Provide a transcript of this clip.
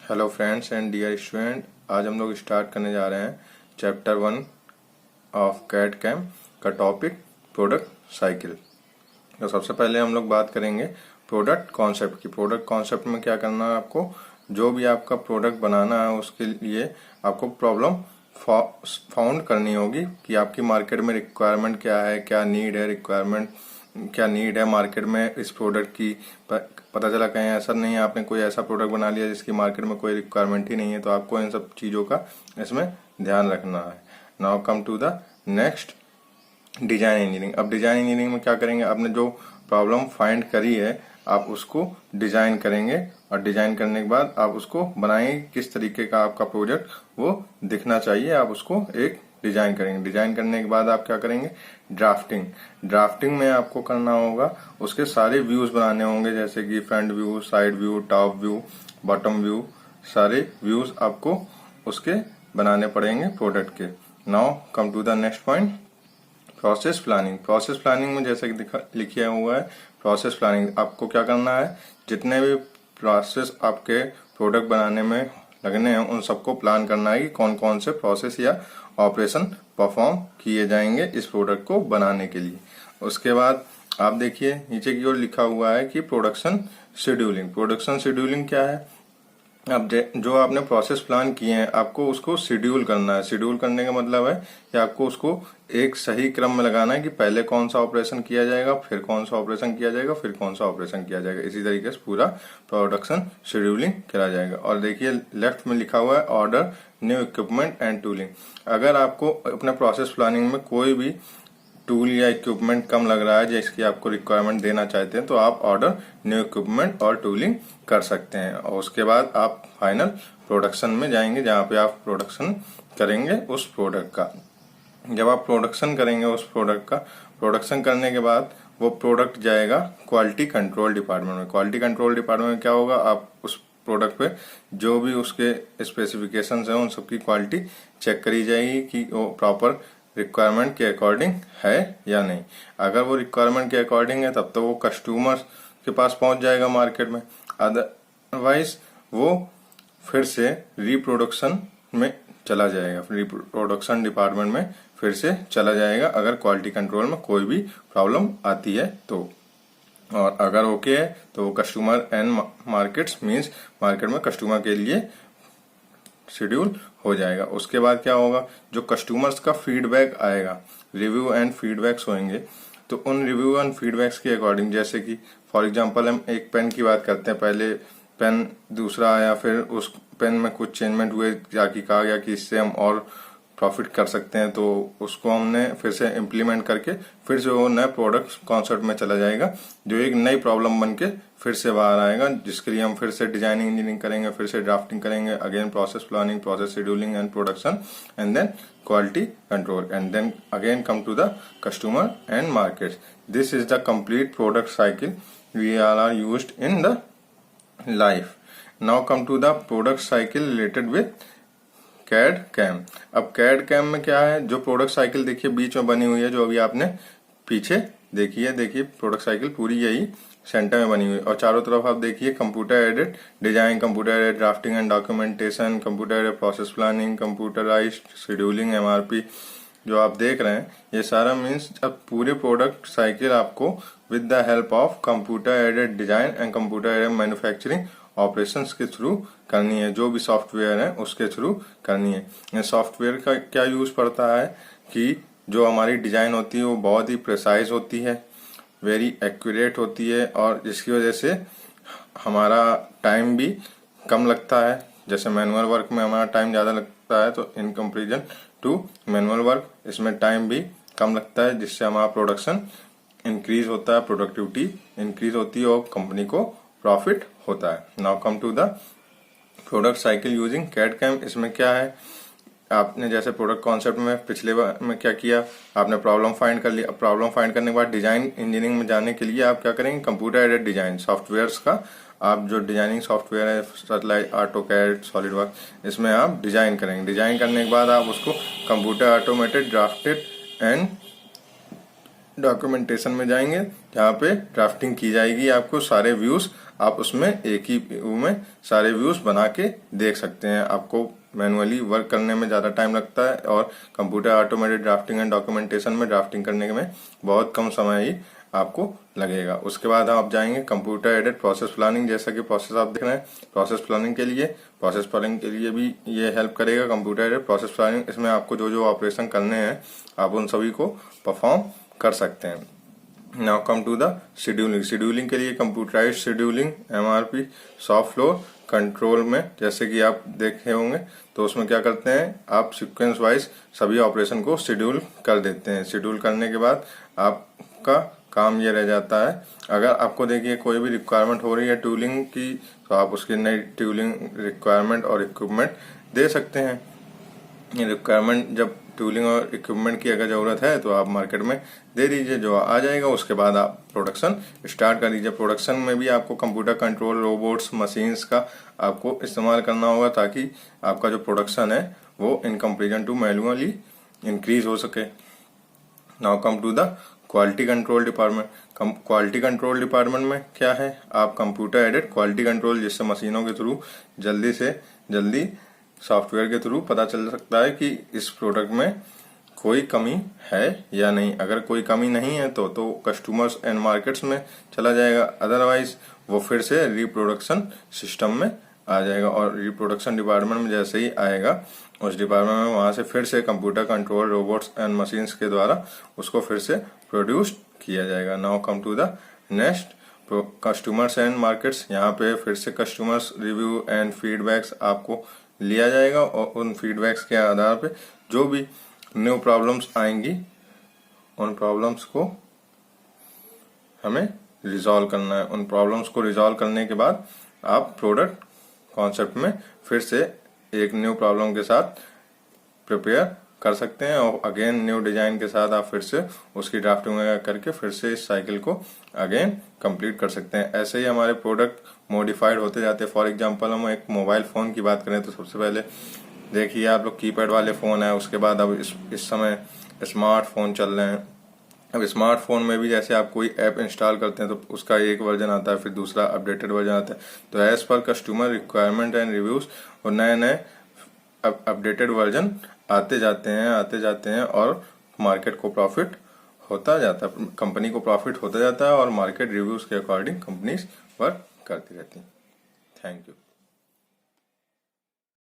Hello friends and dear student, आज हम लोग स्टार्ट करने जा रहे हैं चैप्टर 1 ऑफ कैड कैम का टॉपिक प्रोडक्ट साइकिल। तो सबसे पहले हम लोग बात करेंगे प्रोडक्ट कॉन्सेप्ट की। प्रोडक्ट कॉन्सेप्ट में क्या करना है, आपको जो भी आपका प्रोडक्ट बनाना है उसके लिए आपको प्रॉब्लम फाउंड करनी होगी कि आपकी मार्केट में रिक्वायरमेंट क्या है, क्या नीड है मार्केट में इस प्रोडक्ट की। पता चला कहीं ऐसा नहीं है आपने कोई ऐसा प्रोडक्ट बना लिया जिसकी मार्केट में कोई रिक्वायरमेंट ही नहीं है, तो आपको इन सब चीज़ों का इसमें ध्यान रखना है। Now come to the next, design engineering. अब डिजाइन इंजीनियरिंग में क्या करेंगे, आपने जो प्रॉब्लम फाइंड करी है आप उसको डिजाइन करेंगे और डिजाइन करने के बाद आप उसको बनाएंगे। किस तरीके का आपका प्रोजेक्ट वो दिखना चाहिए, आप उसको एक डिजाइन करेंगे। डिजाइन करने के बाद आप क्या करेंगे, ड्राफ्टिंग में आपको करना होगा, उसके सारे व्यूज बनाने होंगे, जैसे कि front view, side view, top view, bottom view, views व्यूज आपको उसके बनाने पड़ेंगे प्रोडक्ट के। Now come to the next point, process planning. Process planning में जैसे कि लिखा हुआ है प्रोसेस प्लानिंग, आपको क्या करना है, जितने भी प्रोसेस आपके प्रोडक्ट बनाने में लगने हैं उन सबको प्लान करना है कि कौन कौन से प्रोसेस या ऑपरेशन परफॉर्म किए जाएंगे इस प्रोडक्ट को बनाने के लिए। उसके बाद आप देखिए नीचे की ओर लिखा हुआ है कि प्रोडक्शन शेड्यूलिंग। प्रोडक्शन शेड्यूलिंग क्या है, अब जो आपने प्रोसेस प्लान किए हैं आपको उसको शेड्यूल करना है। शेड्यूल करने का मतलब है कि आपको उसको एक सही क्रम में लगाना है कि पहले कौन सा ऑपरेशन किया जाएगा, फिर कौन सा ऑपरेशन किया जाएगा, फिर कौन सा ऑपरेशन किया जाएगा। इसी तरीके से पूरा प्रोडक्शन शेड्यूलिंग करा जाएगा। और देखिए लेफ्ट में लिखा हुआ है order new equipment and tooling. अगर आपको अपने प्रोसेस प्लानिंग में कोई भी टूल या इक्विपमेंट कम लग रहा है जिसकी आपको रिक्वायरमेंट देना चाहते हैं तो आप ऑर्डर न्यू इक्विपमेंट और टूलिंग कर सकते हैं। और उसके बाद आप फाइनल प्रोडक्शन में जाएंगे जहां पे आप प्रोडक्शन करेंगे उस प्रोडक्ट का। जब आप प्रोडक्शन करेंगे उस प्रोडक्ट का, प्रोडक्शन करने के बाद वो प्रोडक्ट जाएगा क्वालिटी कंट्रोल डिपार्टमेंट में। क्वालिटी कंट्रोल डिपार्टमेंट में क्या होगा, आप उस प्रोडक्ट पे जो भी उसके स्पेसिफिकेशंस हैं उन सबकी क्वालिटी चेक करी जाएगी कि वो प्रॉपर रिक्वायरमेंट के अकॉर्डिंग है या नहीं। अगर वो रिक्वायरमेंट के अकॉर्डिंग है तब तो वो कस्टमर के पास पहुंच जाएगा मार्केट में, अदरवाइज वो फिर से रिप्रोडक्शन में चला जाएगा, रिप्रोडक्शन डिपार्टमेंट में फिर से चला जाएगा अगर क्वालिटी कंट्रोल में कोई भी प्रॉब्लम आती है तो। और अगर ओके है तो वो customer and markets means market में कस्टमर के लिए शेड्यूल हो जाएगा। उसके बाद क्या होगा, जो कस्टमर्स का फीडबैक आएगा, रिव्यू एंड फीडबैक्स होंगे, तो उन रिव्यू एंड फीडबैक्स के अकॉर्डिंग, जैसे कि फॉर एग्जांपल हम एक पेन की बात करते हैं, पहले पेन दूसरा आया, फिर उस पेन में कुछ चेंजमेंट हुए जाकि कहा गया कि इससे हम और प्रॉफिट कर सकते हैं, तो उसको हमने फिर से इम्प्लीमेंट करके फिर से वो नए प्रोडक्ट कॉन्सेप्ट में चला जाएगा, जो एक नई प्रॉब्लम बन के फिर से बाहर आएगा, जिसके लिए हम फिर से डिजाइनिंग इंजीनियरिंग करेंगे, फिर से ड्राफ्टिंग करेंगे, again process planning, process scheduling and production and then quality control and then again come to the customer and market. This is the complete product cycle we are used in the life. Now come to the product cycle related with CAD CAM. अब CAD CAM में क्या है, जो product cycle देखिए बीच में बनी हुई है, जो अभी आपने पीछे देखी है, देखिए प्रोडक्ट साइकिल पूरी यही सेंटर में बनी हुई है। और चारों तरफ आप देखिए computer aided design, computer aided drafting and documentation, computer aided process planning, computerised scheduling, MRP जो आप देख रहे हैं ये सारा मीन्स अब पूरे प्रोडक्ट साइकिल आपको with the help of computer aided design and computer aided manufacturing operations के थ्रू करनी है। जो भी सॉफ्टवेयर है उसके थ्रू करनी है। सॉफ्टवेयर का क्या यूज पड़ता है कि जो हमारी डिजाइन होती है वो बहुत ही प्रिसाइज होती है, वेरी एक्यूरेट होती है, और जिसकी वजह से हमारा टाइम भी कम लगता है। जैसे मैनुअल वर्क में हमारा टाइम ज्यादा लगता है, तो in comparison to manual work इसमें टाइम भी कम लगता है, जिससे हमारा प्रोडक्शन इंक्रीज होता है, प्रोडक्टिविटी इंक्रीज होती है और कंपनी को प्रॉफिट होता है। Now come to the product cycle using CAD CAM. इसमें क्या है, आपने जैसे प्रोडक्ट कॉन्सेप्ट में पिछले बार में क्या किया, आपने प्रॉब्लम फाइंड कर लिया। प्रॉब्लम फाइंड करने के बाद डिजाइन इंजीनियरिंग में जाने के लिए आप क्या करेंगे, कंप्यूटर एडेड डिजाइन सॉफ्टवेयर्स का आप जो डिजाइनिंग सॉफ्टवेयर है सैटेलाइट, ऑटोकैड, सॉलिडवर्क, इसमें आप डिजाइन करेंगे। डिजाइन करने के बाद आप उसको computer automated, drafted and documentation में जाएंगे जहाँ पे ड्राफ्टिंग की जाएगी। आपको सारे व्यूज आप उसमें एक ही व्यू में सारे व्यूज बना के देख सकते हैं। आपको मैनुअली वर्क करने में ज़्यादा टाइम लगता है और computer automated drafting and documentation में ड्राफ्टिंग करने में बहुत कम समय ही आपको लगेगा। उसके बाद आप जाएंगे कंप्यूटर एडेड प्रोसेस प्लानिंग। जैसा कि प्रोसेस आप देख रहे हैं, प्रोसेस प्लानिंग के लिए भी ये हेल्प करेगा कंप्यूटर एडेड प्रोसेस प्लानिंग। इसमें आपको जो जो ऑपरेशन करने हैं आप उन सभी को परफॉर्म कर सकते हैं। Now come to the scheduling के लिए computerized scheduling MRP shop floor control में जैसे कि आप देखे होंगे, तो उसमें क्या करते हैं, आप सीक्वेंस वाइज सभी ऑपरेशन को शेड्यूल कर देते हैं। शेड्यूल करने के बाद आपका काम ये रह जाता है, अगर आपको देखिए कोई भी रिक्वायरमेंट हो रही है टूलिंग की, तो आप उसकी नई टूलिंग रिक्वायरमेंट और इक्विपमेंट दे सकते हैं। ये रिक्वायरमेंट जब टूलिंग और इक्विपमेंट की अगर जरूरत है तो आप मार्केट में दे दीजिए, जो आ जाएगा। उसके बाद आप प्रोडक्शन स्टार्ट कर दीजिए। प्रोडक्शन में भी आपको कंप्यूटर कंट्रोल रोबोट्स मशीन्स का आपको इस्तेमाल करना होगा ताकि आपका जो प्रोडक्शन है वो in comparison to manually increase हो सके। Now come to the quality control department. Quality control department में क्या है, आप कंप्यूटर एडेड क्वालिटी कंट्रोल, जिससे मशीनों के थ्रू जल्दी से जल्दी सॉफ्टवेयर के थ्रू पता चल सकता है कि इस प्रोडक्ट में कोई कमी है या नहीं। अगर कोई कमी नहीं है तो कस्टमर्स एंड मार्केट्स में चला जाएगा, अदरवाइज वो फिर से रिप्रोडक्शन सिस्टम में आ जाएगा। और रिप्रोडक्शन डिपार्टमेंट में जैसे ही आएगा, उस डिपार्टमेंट में वहां से फिर से computer control robots and machines के द्वारा उसको फिर से प्रोड्यूस किया जाएगा। Now come to the next customers and markets. यहाँ पे फिर से कस्टमर्स रिव्यू एंड फीडबैक्स आपको लिया जाएगा और उन फीडबैक्स के आधार पे जो भी न्यू प्रॉब्लम्स आएंगी उन प्रॉब्लम्स को हमें रिजॉल्व करना है। उन प्रॉब्लम्स को रिजॉल्व करने के बाद आप प्रोडक्ट कॉन्सेप्ट में फिर से एक न्यू प्रॉब्लम के साथ प्रिपेयर कर सकते हैं और अगेन न्यू डिजाइन के साथ आप फिर से उसकी ड्राफ्टिंग वगैरह करके फिर से इस साइकिल को अगेन कंप्लीट कर सकते हैं। ऐसे ही हमारे प्रोडक्ट मॉडिफाइड होते जाते हैं। फॉर एग्जांपल हम एक मोबाइल फोन की बात करें तो सबसे पहले देखिए आप लोग कीपैड वाले फोन है, उसके बाद अब इस समय स्मार्टफोन चल रहे हैं। अब स्मार्टफोन में भी जैसे आप कोई ऐप इंस्टॉल करते हैं तो उसका एक वर्जन आता है, फिर दूसरा अपडेटेड वर्जन आता है। तो as per customer requirement and reviews और नए नए अपडेटेड वर्जन आते जाते हैं और मार्केट को प्रॉफिट होता जाता है, कंपनी को प्रॉफिट होता जाता है और मार्केट रिव्यूज के अकॉर्डिंग कंपनीज वर्क करती रहती हैं। Thank you.